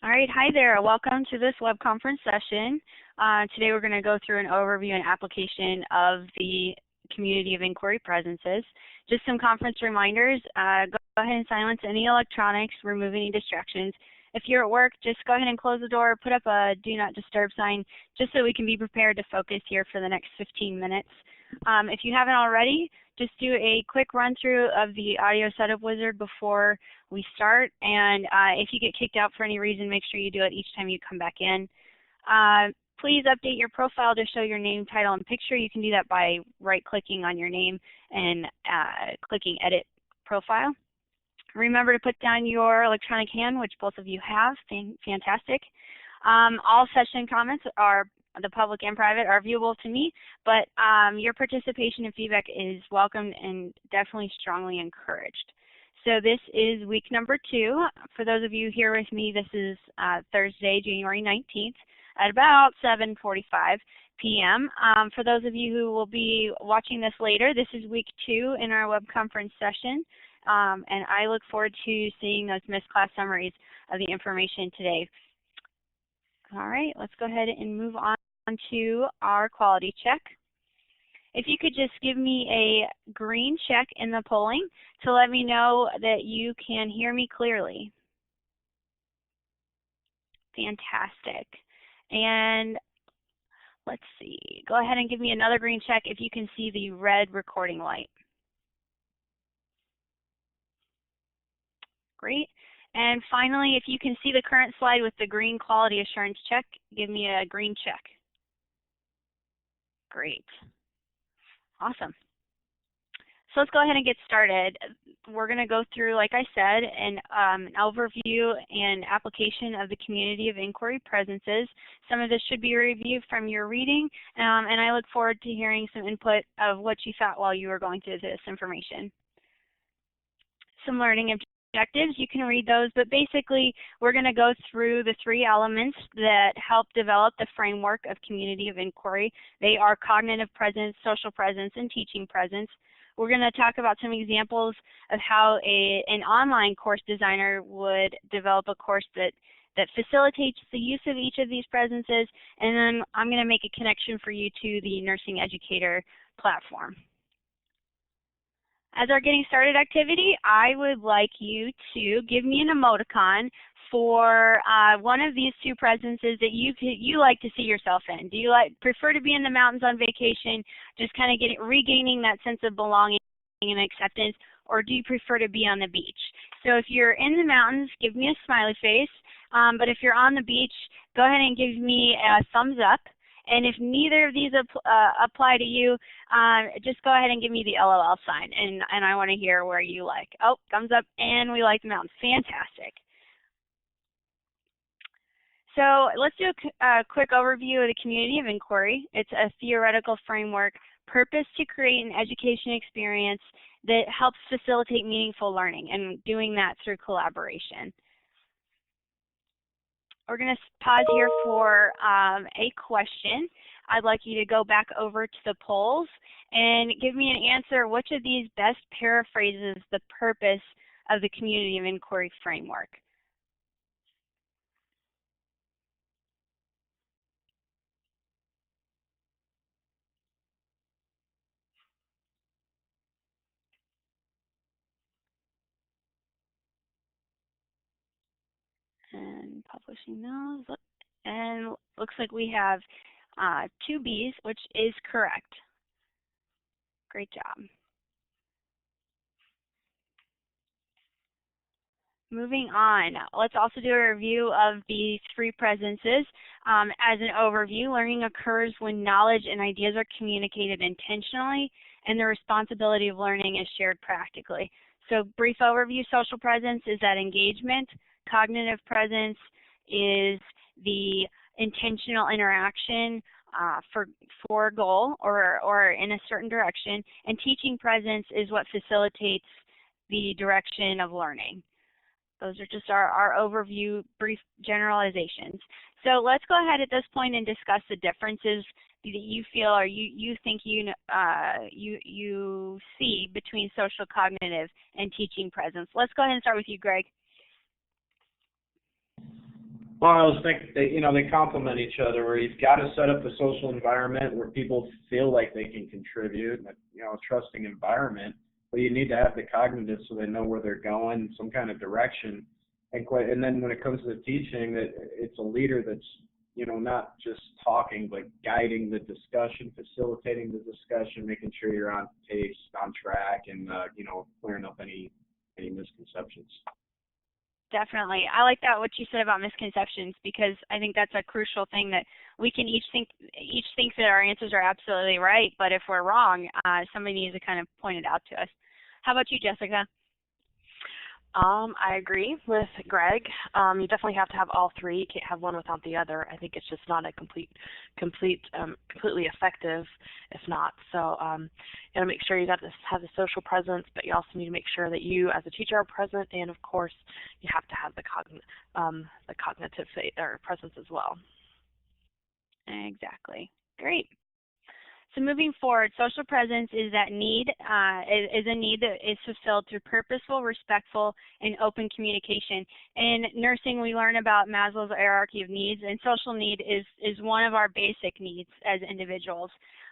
All right, hi there. Welcome to this web conference session. Today we're going to go through an overview and application of the community of inquiry presences. Just some conference reminders. Go ahead and silence any electronics, remove any distractions. If you're at work, just go ahead and close the door, put up a do not disturb sign, just so we can be prepared to focus here for the next 15 minutes. If you haven't already, just do a quick run through of the audio setup wizard before we start, and if you get kicked out for any reason, make sure you do it each time you come back in. Please update your profile to show your name, title, and picture. You can do that by right-clicking on your name and clicking Edit Profile. Remember to put down your electronic hand, which both of you have. Fantastic. All session comments are the public and private are viewable to me, but your participation and feedback is welcomed and definitely strongly encouraged. So this is week number 2. For those of you here with me, this is Thursday, January 19th at about 7:45 p.m. For those of you who will be watching this later, this is week 2 in our web conference session, and I look forward to seeing those missed class summaries of the information today. All right, let's go ahead and move on to our quality check. If you could just give me a green check in the polling to let me know that you can hear me clearly. Fantastic. And let's see, go ahead and give me another green check if you can see the red recording light. Great. And finally, if you can see the current slide with the green quality assurance check, give me a green check. Great. Awesome. So let's go ahead and get started. We're going to go through, like I said, an overview and application of the community of inquiry presences. Some of this should be reviewed from your reading, and I look forward to hearing some input of what you thought while you were going through this information. Some learning objectives, you can read those, but basically we're going to go through the 3 elements that help develop the framework of community of inquiry. They are cognitive presence, social presence, and teaching presence. We're going to talk about some examples of how an online course designer would develop a course that facilitates the use of each of these presences, and then I'm going to make a connection for you to the Nursing Educator platform. As our getting started activity, I would like you to give me an emoticon for one of these 2 presences that you like to see yourself in. Do you prefer to be in the mountains on vacation, just kind of regaining that sense of belonging and acceptance, or do you prefer to be on the beach? So if you're in the mountains, give me a smiley face, but if you're on the beach, go ahead and give me a thumbs up. And if neither of these apply to you, just go ahead and give me the LOL sign, and I want to hear where you like. Oh, thumbs up, and we like the mountains. Fantastic. So let's do a quick overview of the community of inquiry. It's a theoretical framework purposed to create an education experience that helps facilitate meaningful learning, and doing that through collaboration. We're going to pause here for a question. I'd like you to go back over to the polls and give me an answer. Which of these best paraphrases the purpose of the community of inquiry framework? And publishing those, and looks like we have 2 B's, which is correct. Great job. Moving on, let's also do a review of the 3 presences. As an overview, learning occurs when knowledge and ideas are communicated intentionally, and the responsibility of learning is shared practically. So brief overview, social presence is that engagement. Cognitive presence is the intentional interaction for a goal or in a certain direction, and teaching presence is what facilitates the direction of learning. Those are just our overview, brief generalizations. So let's go ahead at this point and discuss the differences that you feel or you think you see between social, cognitive, and teaching presence. Let's go ahead and start with you, Greg. Well, I was thinking they complement each other. Where you've got to set up a social environment where people feel like they can contribute, a trusting environment. But you need to have the cognitive so they know where they're going, some kind of direction, and then when it comes to the teaching, that it's a leader that's not just talking, but guiding the discussion, facilitating the discussion, making sure you're on pace, on track, and clearing up any misconceptions. Definitely. I like that what you said about misconceptions, because I think that's a crucial thing, that we can each think that our answers are absolutely right, but if we're wrong, somebody needs to kind of point it out to us. How about you, Jessica? I agree with Greg. You definitely have to have all three. You can't have one without the other. I think it's just not a completely effective if not. So you got to make sure you got to have the social presence, but you also need to make sure that you as a teacher are present, and of course you have to have the cognitive presence as well. Exactly. Great. So moving forward, social presence is a need that is fulfilled through purposeful, respectful, and open communication. In nursing, we learn about Maslow's hierarchy of needs, and social need is one of our basic needs as individuals.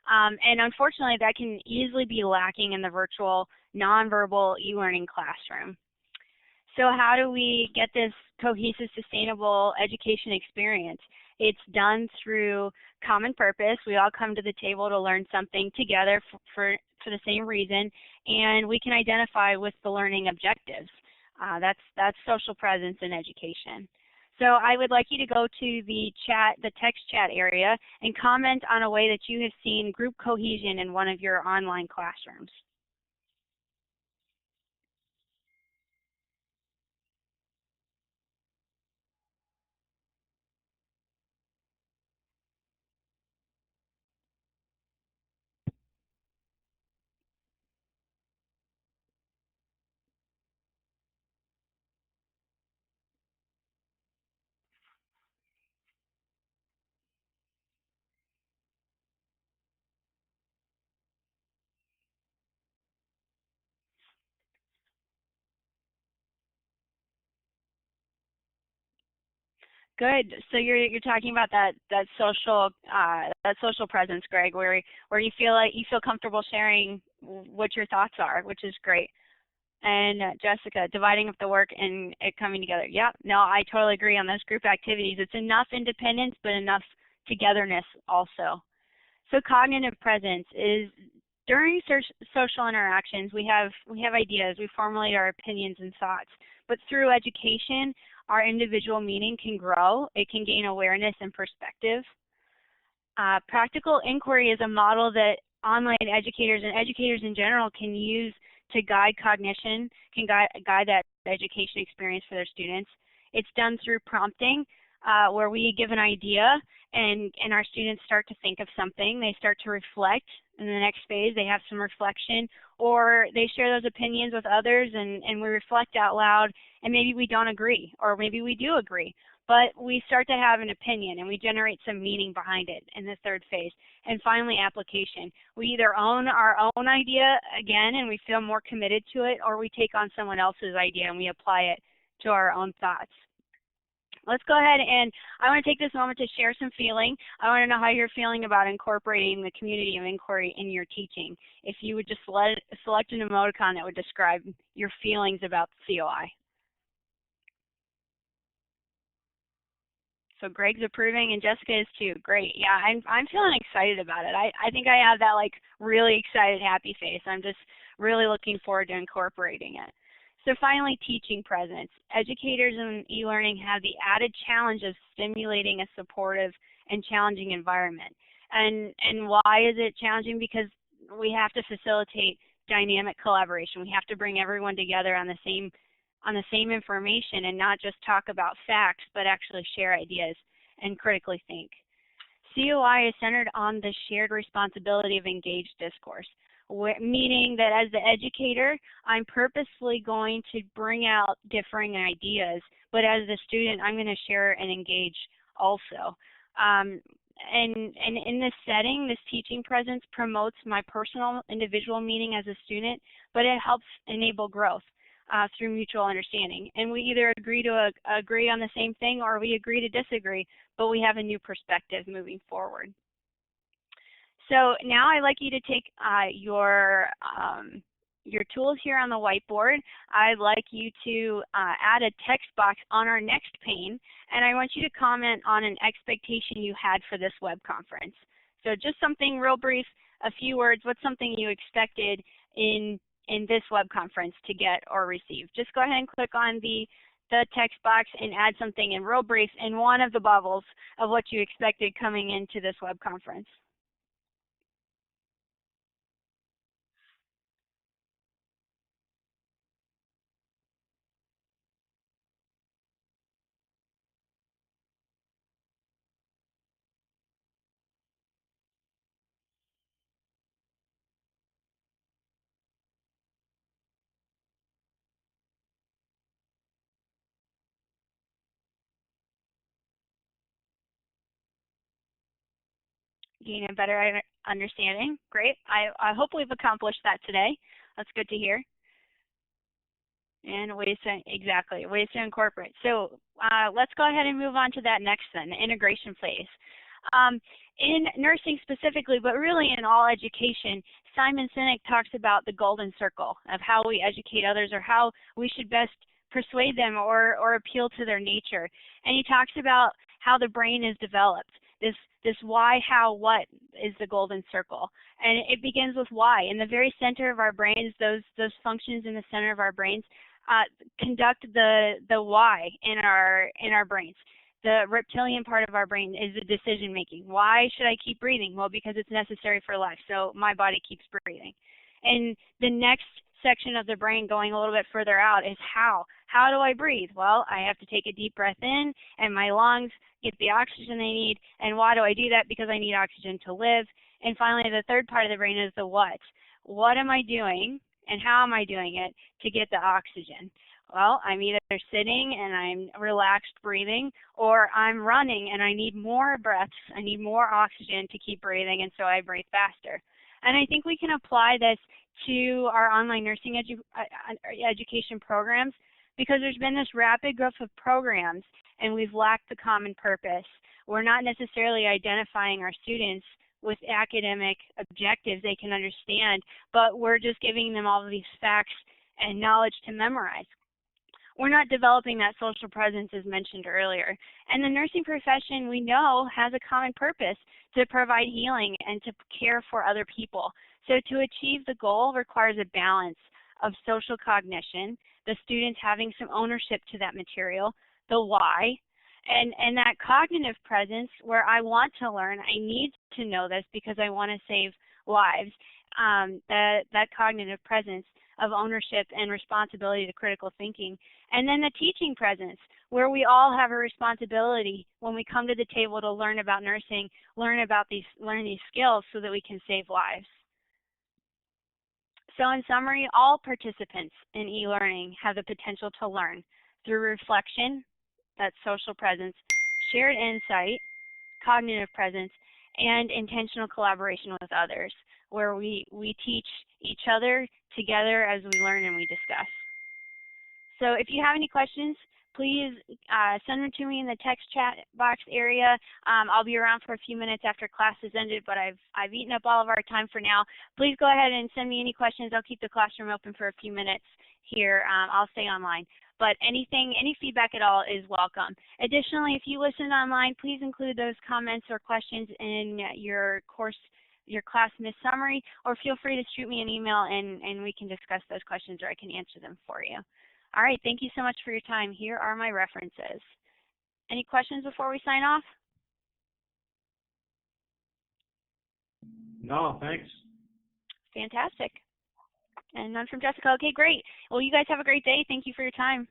And unfortunately, that can easily be lacking in the virtual, nonverbal e-learning classroom. So how do we get this cohesive, sustainable education experience? It's done through common purpose. We all come to the table to learn something together for the same reason, and we can identify with the learning objectives. That's social presence in education. So I would like you to go to the text chat area, and comment on a way that you have seen group cohesion in one of your online classrooms. Good. So you're talking about that social presence, Greg, where you feel comfortable sharing what your thoughts are, which is great. And Jessica, dividing up the work and it coming together. Yeah, no, I totally agree on those group activities. It's enough independence, but enough togetherness also. So cognitive presence is during social interactions, we have ideas, we formulate our opinions and thoughts, but through education, our individual meaning can grow, it can gain awareness and perspective. Practical inquiry is a model that online educators and educators in general can use to guide cognition, can guide that education experience for their students. It's done through prompting, where we give an idea and our students start to think of something. They start to reflect. In the next phase, they have some reflection, or they share those opinions with others, and we reflect out loud, and maybe we don't agree, or maybe we do agree. But we start to have an opinion, and we generate some meaning behind it in the third phase. And finally, application. We either own our own idea again, and we feel more committed to it, or we take on someone else's idea and we apply it to our own thoughts. Let's go ahead, and I want to take this moment to share some feeling. I want to know how you're feeling about incorporating the community of inquiry in your teaching. If you would just select an emoticon that would describe your feelings about COI. So Greg's approving and Jessica is too. Great. Yeah, I'm feeling excited about it. I think I have that like really excited, happy face. I'm just really looking forward to incorporating it. So finally, teaching presence. Educators in e-learning have the added challenge of stimulating a supportive and challenging environment. And why is it challenging? Because we have to facilitate dynamic collaboration. We have to bring everyone together on the same information and not just talk about facts, but actually share ideas and critically think. COI is centered on the shared responsibility of engaged discourse, meaning that as the educator, I'm purposefully going to bring out differing ideas, but as the student, I'm going to share and engage also. And in this setting, this teaching presence promotes my personal individual meaning as a student, but it helps enable growth. through mutual understanding. And we either agree to agree on the same thing or we agree to disagree, but we have a new perspective moving forward. So now I'd like you to take your tools here on the whiteboard. I'd like you to add a text box on our next pane, and I want you to comment on an expectation you had for this web conference. So just something real brief, a few words. What's something you expected in this web conference to get or receive? Just go ahead and click on the text box and add something in real brief in one of the bubbles of what you expected coming into this web conference. Gain a better understanding. Great. I hope we've accomplished that today. That's good to hear. And ways to incorporate. So let's go ahead and move on to that next then, the integration phase. In nursing specifically, but really in all education, Simon Sinek talks about the golden circle of how we educate others or how we should best persuade them or appeal to their nature. And he talks about how the brain is developed. This why, how, what is the golden circle. And it begins with why. In the very center of our brains, those functions in the center of our brains conduct the why in our brains. The reptilian part of our brain is the decision making. Why should I keep breathing? Well, because it's necessary for life, so my body keeps breathing. And the next section of the brain going a little bit further out is how. How do I breathe? Well, I have to take a deep breath in and my lungs get the oxygen they need. And why do I do that? Because I need oxygen to live. And finally, the third part of the brain is the what. What am I doing and how am I doing it to get the oxygen? Well, I'm either sitting and I'm relaxed breathing, or I'm running and I need more breaths, I need more oxygen to keep breathing, and so I breathe faster. And I think we can apply this to our online nursing education programs because there's been this rapid growth of programs and we've lacked the common purpose. We're not necessarily identifying our students with academic objectives they can understand, but we're just giving them all of these facts and knowledge to memorize. We're not developing that social presence as mentioned earlier. And the nursing profession, we know, has a common purpose to provide healing and to care for other people. So to achieve the goal requires a balance of social cognition, the students having some ownership to that material, the why, and that cognitive presence where I want to learn, I need to know this because I want to save lives, that cognitive presence of ownership and responsibility to critical thinking. And then the teaching presence, where we all have a responsibility when we come to the table to learn about nursing, learn these skills so that we can save lives. So in summary, all participants in e-learning have the potential to learn through reflection, that's social presence, shared insight, cognitive presence, and intentional collaboration with others, where we teach each other together as we learn and we discuss. So if you have any questions, please send them to me in the text chat box area. I'll be around for a few minutes after class has ended, but I've eaten up all of our time for now. Please go ahead and send me any questions. I'll keep the classroom open for a few minutes here. I'll stay online. But any feedback at all is welcome. Additionally, if you listened online, please include those comments or questions in your class miss summary, or feel free to shoot me an email and we can discuss those questions or I can answer them for you. All right, thank you so much for your time. Here are my references. Any questions before we sign off? No, thanks. Fantastic. And none from Jessica. Okay, great. Well, you guys have a great day. Thank you for your time.